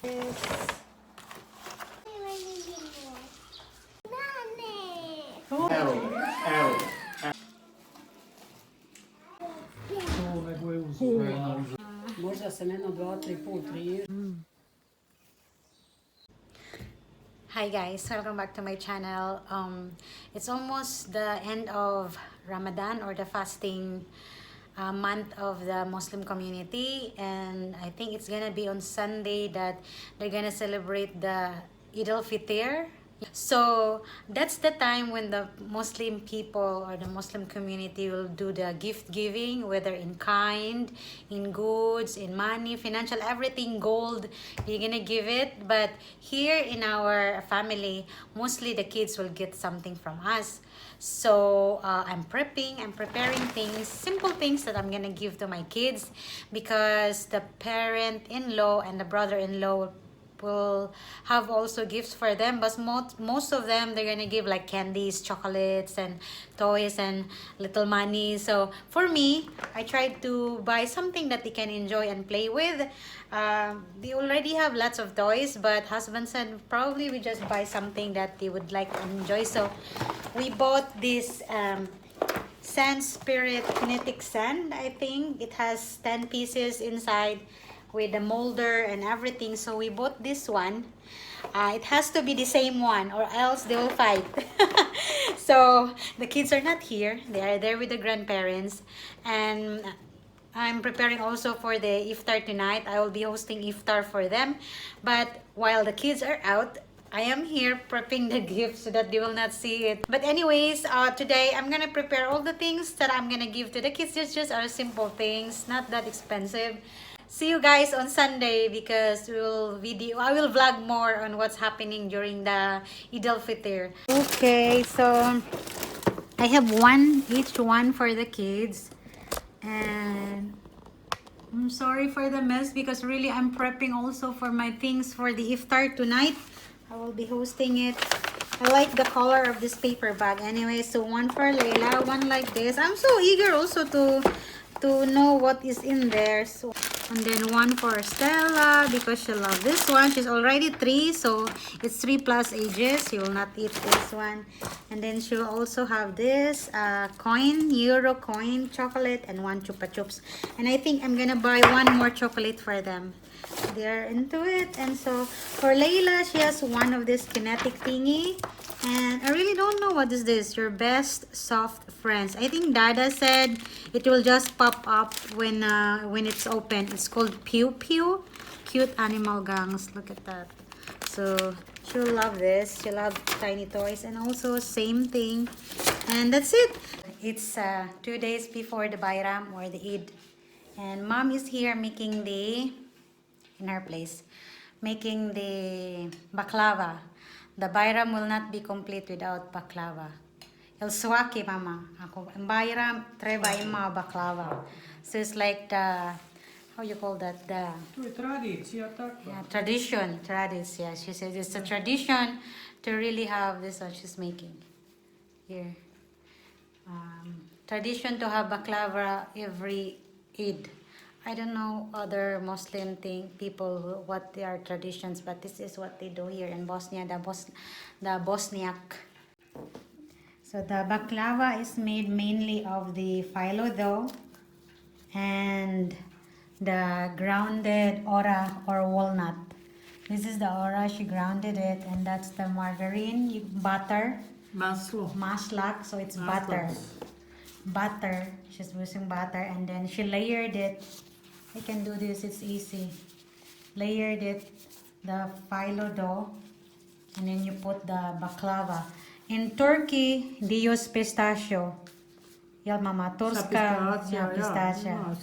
Možda sam jedno, dva, tri put riješi. Hi guys, welcome back to my channel. It's almost the end of Ramadan, or the fasting month of the Muslim community, and I think it's gonna be on Sunday that they're gonna celebrate the EID AL-FITR. So that's the time when the Muslim people or the Muslim community will do the gift giving, whether in kind, in goods, in money, financial, everything, gold, you're gonna give it. But here in our family, mostly the kids will get something from us. So I'm preparing things, simple things that I'm gonna give to my kids, because the parent-in-law and the brother-in-law will have also gifts for them, but most of them, they're gonna give like candies, chocolates, and toys, and little money. So for me, I tried to buy something that they can enjoy and play with. They already have lots of toys, but husband said probably we just buy something that they would like to enjoy. So we bought this sand spirit kinetic sand. I think it has 10 pieces inside, with the molder and everything. So we bought this one. It has to be the same one, or else they will fight. So the kids are not here, they are there with the grandparents, and I'm preparing also for the iftar tonight. I will be hosting iftar for them, but while the kids are out, I am here prepping the gifts so that they will not see it. But anyways, today I'm gonna prepare all the things that I'm gonna give to the kids. Just are simple things, not that expensive. See you guys on Sunday, because I will vlog more on what's happening during the EID AL-FITR. Okay, so I have each one for the kids, and I'm sorry for the mess, because really I'm prepping also for my things for the iftar tonight. I will be hosting it. I like the color of this paper bag anyway. So one for Layla, one like this. I'm so eager also to know what is in there. So, and then one for Stella, because she loves this one. She's already 3, so it's 3+ ages. She will not eat this one. And then she'll also have this coin, euro coin, chocolate, and 1 chupa chups. And I think I'm gonna buy 1 more chocolate for them. They're into it. And so for Layla, she has one of this kinetic thingy, and I really don't know what is this. Your best soft friends. I think Dada said it will just pop up when it's open. It's called Pew Pew. Cute animal gangs. Look at that. So she'll love this. She'll love tiny toys, and also same thing. And that's it. It's 2 days before the Bajram, or the Eid, and Mom is here making in her place, making the baklava. The Bajram will not be complete without baklava. El swaki, Mama. Ako, ang Bajram, treba ima baklava. So it's like the, how you call that? The tradition. Yeah, she says it's a tradition to really have this one she's making here. Tradition to have baklava every Eid. I don't know other Muslim people what their traditions, but this is what they do here in Bosnia, the Bosniak. So the baklava is made mainly of the phyllo dough and the grounded ora or walnut. This is the ora, she grounded it, and that's the margarine, butter. Maslak, so it's butter. Butter, she's using butter, and then she layered it. I can do this, it's easy. Layered it, the phyllo dough, and then you put the baklava. In Turkey, they use pistachio. Yeah, Mama, Turska, pistachio.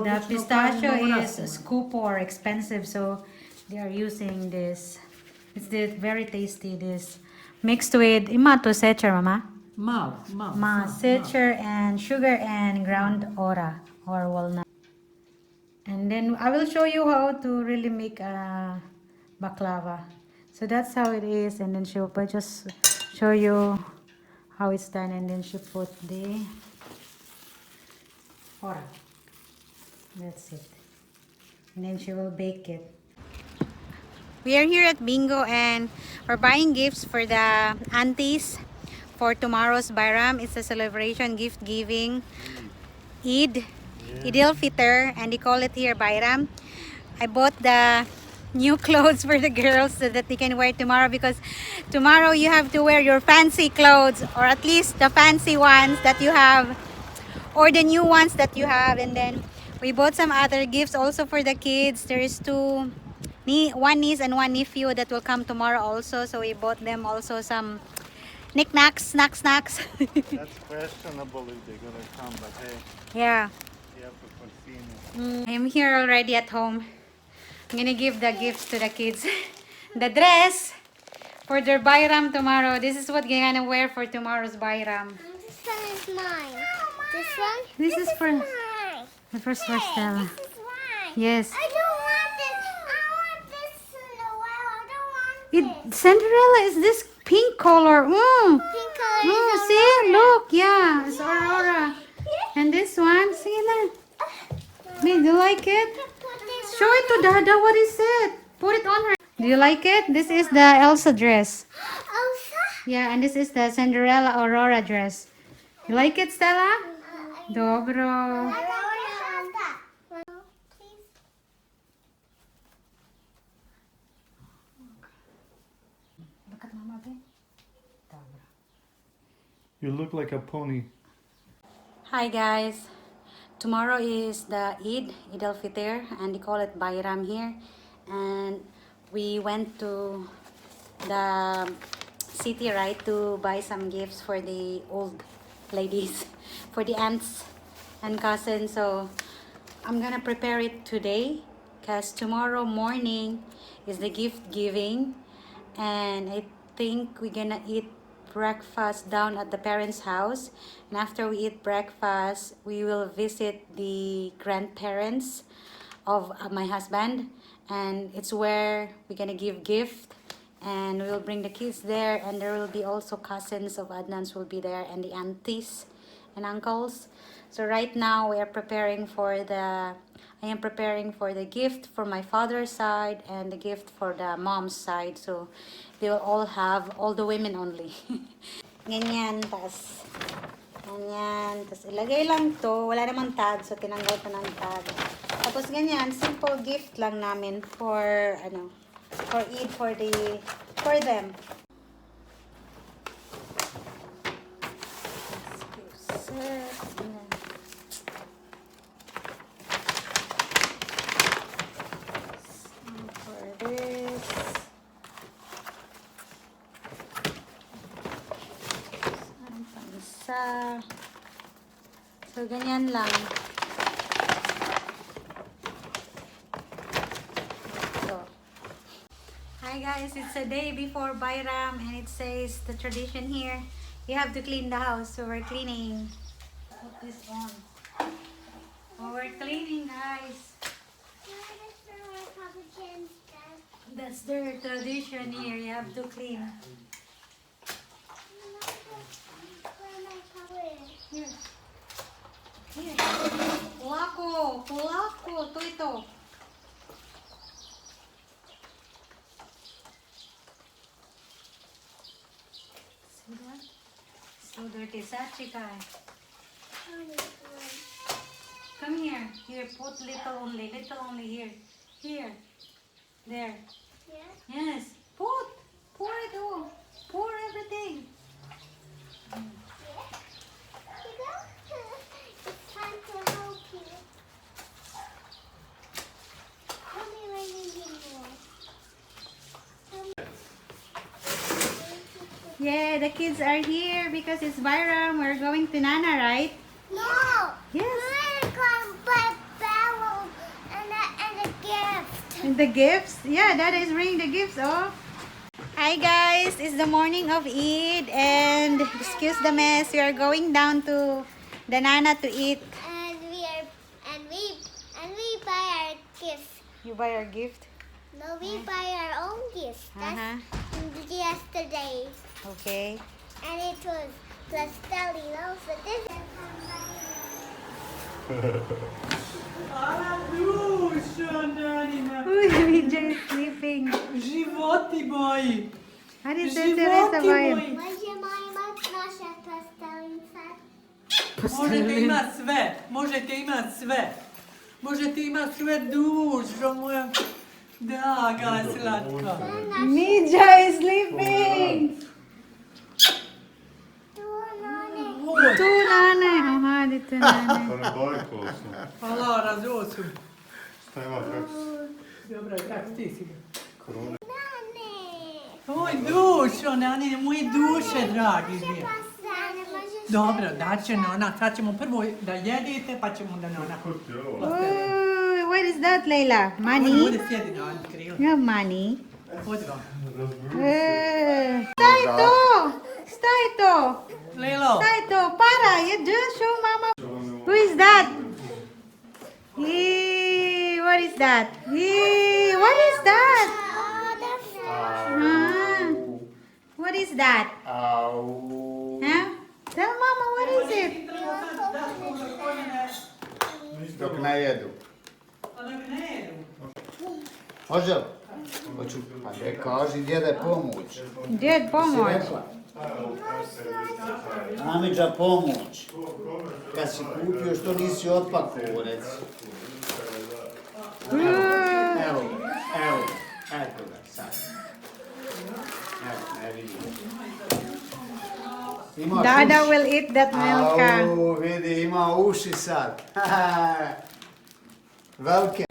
The pistachio is scoop or expensive, so they are using this. It's very tasty, this. Mixed with imato secher, Mama. Secher and sugar and ground ora or walnut. And then I will show you how to really make a baklava. So that's how it is, and then she will just show you how it's done, and then she put the ora. That's it. And then she will bake it. We are here at Bingo and we're buying gifts for the aunties for tomorrow's Bajram. It's a celebration, gift giving, Eid, Eid al-FITR, and they call it here Bajram. I bought the new clothes for the girls so that they can wear tomorrow, because tomorrow you have to wear your fancy clothes, or at least the fancy ones that you have, or the new ones that you have. And then we bought some other gifts also for the kids. There is one niece and one nephew that will come tomorrow also, so we bought them also some knickknacks, snacks. That's questionable if they're gonna come, but hey, Yeah. you have to foresee it. I'm here already at home. I'm gonna give the gifts to the kids. The dress for their Bajram tomorrow. This is what they're gonna wear for tomorrow's Bajram. This one is mine. This one? This is for mine. the first for Stella. This is mine. Yes. I don't want this. I want this Noel. I don't want this. Cinderella is this pink color. Pink color is See, Aurora. look, yeah, it's Aurora. And this one, see that? Babe, do you like it? Put this Show it to Dada. What is it? Put it on her. Do you like it? This is the Elsa dress. Elsa? Yeah, and this is the Cinderella Aurora dress. You like it, Stella? Dobro. Aurora. Please. Look at Mama, babe. Dobro. You look like a pony. Hi guys. Tomorrow is the Eid al-FITR, and they call it Bajram here. And we went to the city, right, to buy some gifts for the old ladies, for the aunts and cousins. So I'm gonna prepare it today, because tomorrow morning is the gift giving, and I think we're gonna eat breakfast down at the parents' house, and after we eat breakfast we will visit the grandparents of my husband, and it's where we're gonna give gift, and we'll bring the kids there, and there will be also cousins of Adnan's will be there, and the aunties and uncles. So right now we are preparing for I am preparing for the gift for my father's side and the gift for the mom's side. So they will all have, all the women only. Ganyan, tas ganyan, tas ilagay lang to, wala namang tag, so tinanggal ko ng tag. Tapos ganyan, simple gift lang namin for for Eid, for them. So, ganyan lang. So, hi guys, it's a day before Bajram, and it says the tradition here, you have to clean the house, so we're cleaning. Put this on. Oh, we're cleaning, guys. That's their tradition here, you have to clean. Here. Here. Kulako. Ito, ito. See that? So dirty. Sachika. Come here. Here, put little only here. Here. There. Yeah? Yes. Pour it all. Pour everything. It's time to help you. Tell me when you need more. Yeah, the kids are here because it's Bajram. We're going to Nana, right? No! Yes. We're going to buy balloons and a gift. And the gifts? Yeah, Dada is bringing the gifts, oh. Hi guys, it's the morning of Eid, and excuse the mess, we are going down to the Nana to eat. And we buy our gifts. You buy our gift? No, we buy our own gifts. That's yesterday. Okay. And it was plus Deli. So this is Uy, Vijay is sleeping. moji. Hajde se Životi zabavim. moji. Možemo imati naše postelice. Možete imati sve. Možete imati sve. Možete imati sve dušo moja. Draga, slatka. Mija is sleeping. Tu nane. Aha, di tu nane. Bajram Mubarek Olsun. Hvala, razvoj su. Šta ima kako? Dobro, kako ti si? Korona. Moj dušo, nani, moje duše, dragi mi. Dobro, daće na onak, sad ćemo prvo da jedete, pa ćemo da na onak. Ko ti je ovo? Oh, what is that, Leila? On Money? bude sjedi na onak krilu. You have money. Hodi vam. Staj to! Staj to! Lilo, Staj to! Para! You just show mama. Who is that? Hey, what is that? Hey, what is that? What is that? Huh? Tell mama, what is it? Dok ne jedu. Može li? Hoću, pa ne kaži djede pomoć. Djed, pomoć. Amidža pomoć. Kad si kupio što nisi otpakovao, reci. Evo, eto ga sad. Evo, ne vidim. Ima Dada uši. will eat that milk. Au, vidi, ima uši sad. Velike.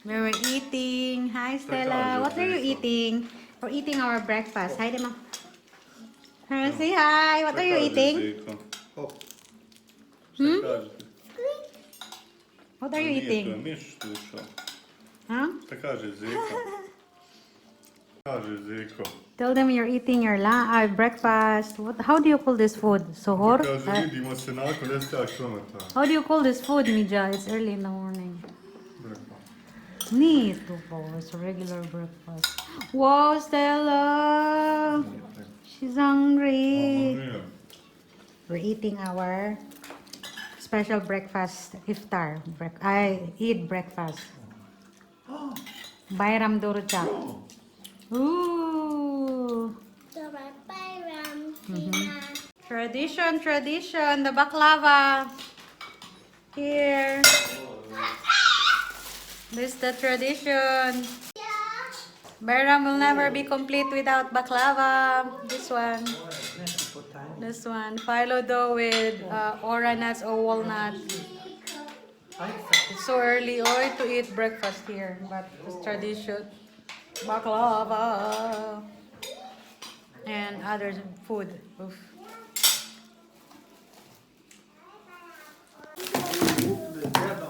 We were eating. Hi, Stella. What are you eating? We're eating our breakfast. Hi, Dema. Say hi. What are you eating? What are you eating? Miš slušao. Huh? Šta kaže Zeko? Kaže Zeko. Tell them you're eating your breakfast. How do you call this food? Sohor? Kaže vidimo se nakon 10 km. How do you call this food, Mija? It's early in the morning. Need to it's a regular breakfast. Wow, Stella! She's hungry. We're eating our special breakfast, iftar. I eat breakfast. Bajram Durca. Ooh! Tradition, the baklava. Here. This is the tradition. Bajram will never be complete without baklava. This one. Phyllo dough with ora nuts or walnut. It's so early to eat breakfast here, but it's tradition. Baklava and other food. Oof.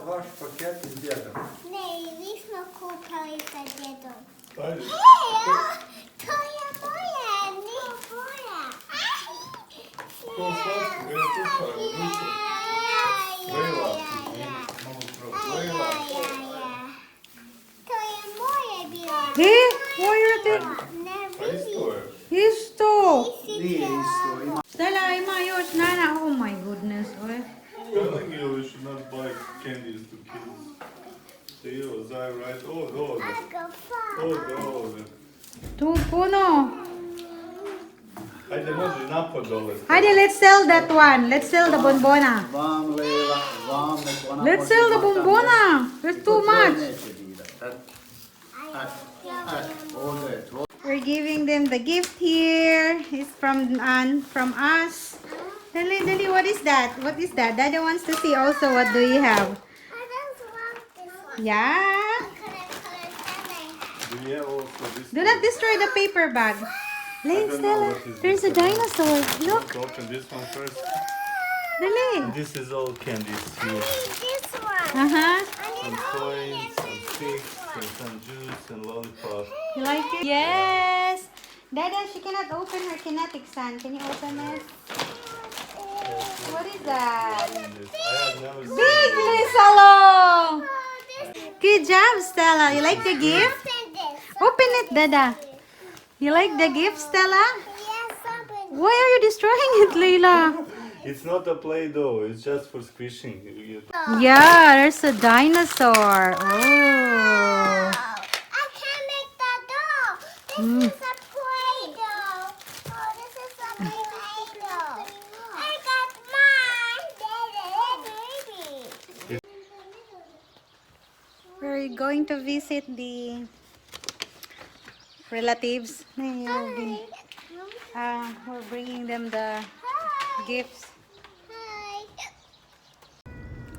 Vaš paket iz djeda. Ne, nismo kupali sa djedom. Ajde. To je moje, nije tvoja. To slatko, je slušaj, To je moje bilo. Hey, what are you doing? Ne Pa vidi. isto je. Isto. Nije isto, ima. Stella, ima još nana. Oh my goodness. Telling you we should not buy candies to kids. Theo, Zai, right? Ovdje. Ovdje. Tu puno. Ajde, može napad dole. Hajde, let's sell that one. Let's sell the bonbona. Vam Leila, vam nek ona Let's može sell the imati bombona. There's too much. neće dirati. Ovdje je tvoj. We're giving them the gift here. It's from us. Dali, what is that? What is that? Dada wants to see also what do you have. I don't want this one. Yeah. Do you have also this? Do not destroy the paper bag. Lane, Stella, there's a dinosaur. Look, Let's open this one first. Dali. This is all candies here. This one. Uh-huh. Some coins, some sticks, and some juice and lollipop. You like it? Yes. Dada, she cannot open her kinetic sand. Can you open it? What is that? I have never seen Big Lisalo! Good job, Stella. You like the gift? Open this. Open it, Dada. You like the gift, Stella? Yes, open Why are you destroying it, Leila? It's not a Play-Doh, it's just for squishing. Yeah, there's a dinosaur. Oh. I This is a Play-Doh. Oh, this is a Play-Doh. I got mine. Baby. We're going to visit the relatives. We're bringing them the gifts. Hi.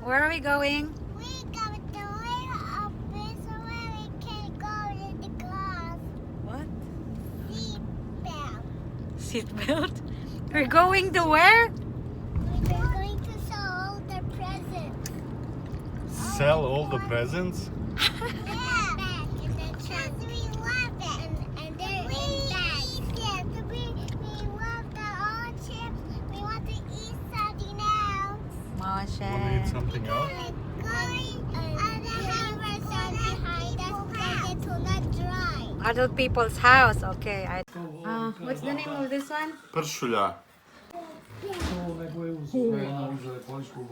Where are we going? We got the way up this so we can go in the class. What? Seatbelt. Seatbelt? We're going to where? We're going to sell all the presents. Sell all the presents? Yeah. Back in the trunk. We love it. And they're in bags. Yes, we love the old chips. We want to eat something else. Want to eat Moshe. something else? And the hammers are behind us so it will not dry. Adult people's house. Okay. What's the name of this one? Pršulja.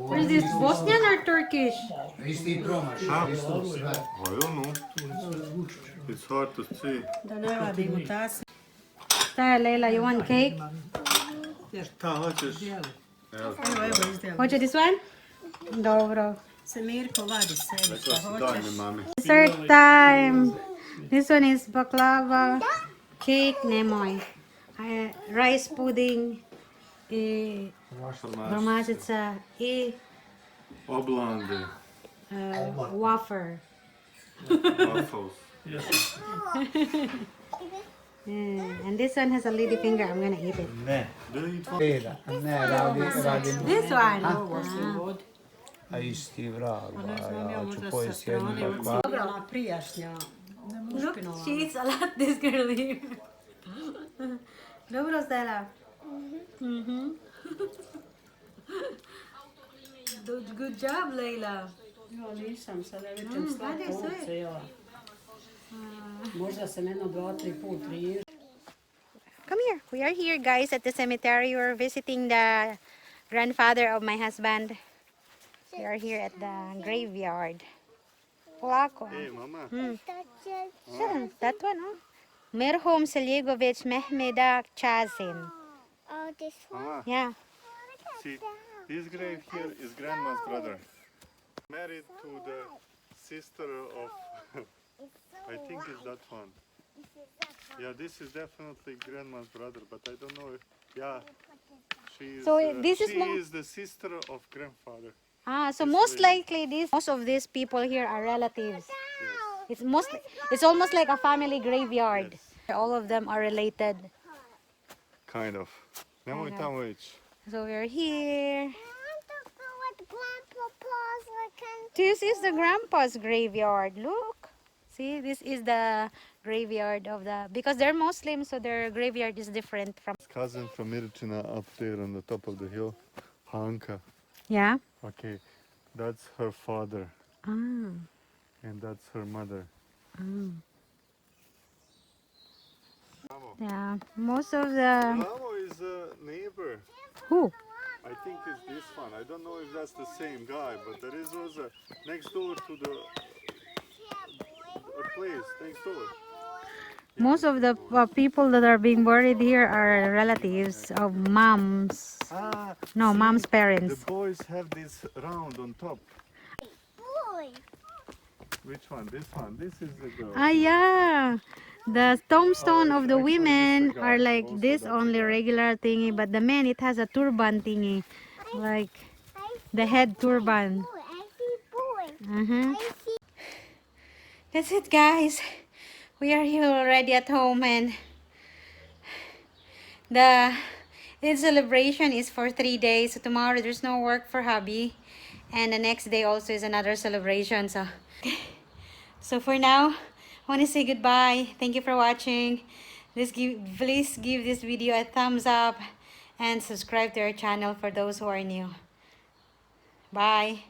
What is this? Bosnian or Turkish? Isti promaš, isto sve. I don't know. It's hard to see. Da ne vadimo tas. Style, Leila, you want cake? Šta hoćeš? Evo izdjela. Hoće this one? Dobro. Se Mirko vadi sebi Rekla šta si daj hoćeš. mi, mami. Dessert time. This one is baklava, cake, nemoj. Rice pudding, romažica i Oblandi. wafer. Waffles. And this one has a lady finger. I'm gonna eat it. Ne, Do you eat Eda, ne, radim, This one. Ovo se vodi. a isti vrag, Ne znam ja ja ću možda sa pojesti jednu strane. bakva. Ona prijašnja. Look, she eats a lot, this girl here. Dobro, Stella. Good job, Leila. Jo, nisam, sad ne vidim radi slatko sve. ovce jela. Možda sam jedno 2-3 put riža. Come here. We are here, guys, at the cemetery. We're visiting the grandfather of my husband. We are here at the graveyard. Polako. Hey, mama. That one, huh? Merhum Seljegovic Mehmeda Chazin. Oh, this one. Mama, Yeah. see, this grave here is grandma's brother. Married to the sister of, I think it's that one. Yeah, this is definitely grandma's brother, but I don't know if, yeah, she is, So this is she mo- is the sister of grandfather. So most likely most of these people here are relatives. It's almost like a family graveyard. All of them are related. Kind of. Nemoj tamo ići. So we're here. I want to go with Grandpa's looking. This is the grandpa's graveyard. Look. See, this is the graveyard of because they're Muslim, so their graveyard is different from. Cousin from Mirčina up there on the top of the hill. Hanka. Yeah. Okay, that's her father Ah. and that's her mother. Yeah. Most of the Mamo is a neighbor. who? I think it's this one. I don't know if that's the same guy, but there is also next door to the place next door. Most of the people that are being buried here are relatives of mom's. No, see, mom's The parents. boys have this round on top. Boy. Which one? This one. This is the girl. Ah, yeah. The tombstone Oh, of the actually, this women is the are guy. like Also, this, that's only the guy. regular thingy, but the man, it has a turban thingy, like the head turban. Boy. I see boy. Uh-huh. I see. That's it, guys. We are here already at home, and the Eid celebration is for 3 days. So tomorrow there's no work for hubby, and the next day also is another celebration. So for now, I want to say goodbye. Thank you for watching. Please give this video a thumbs up and subscribe to our channel for those who are new. Bye.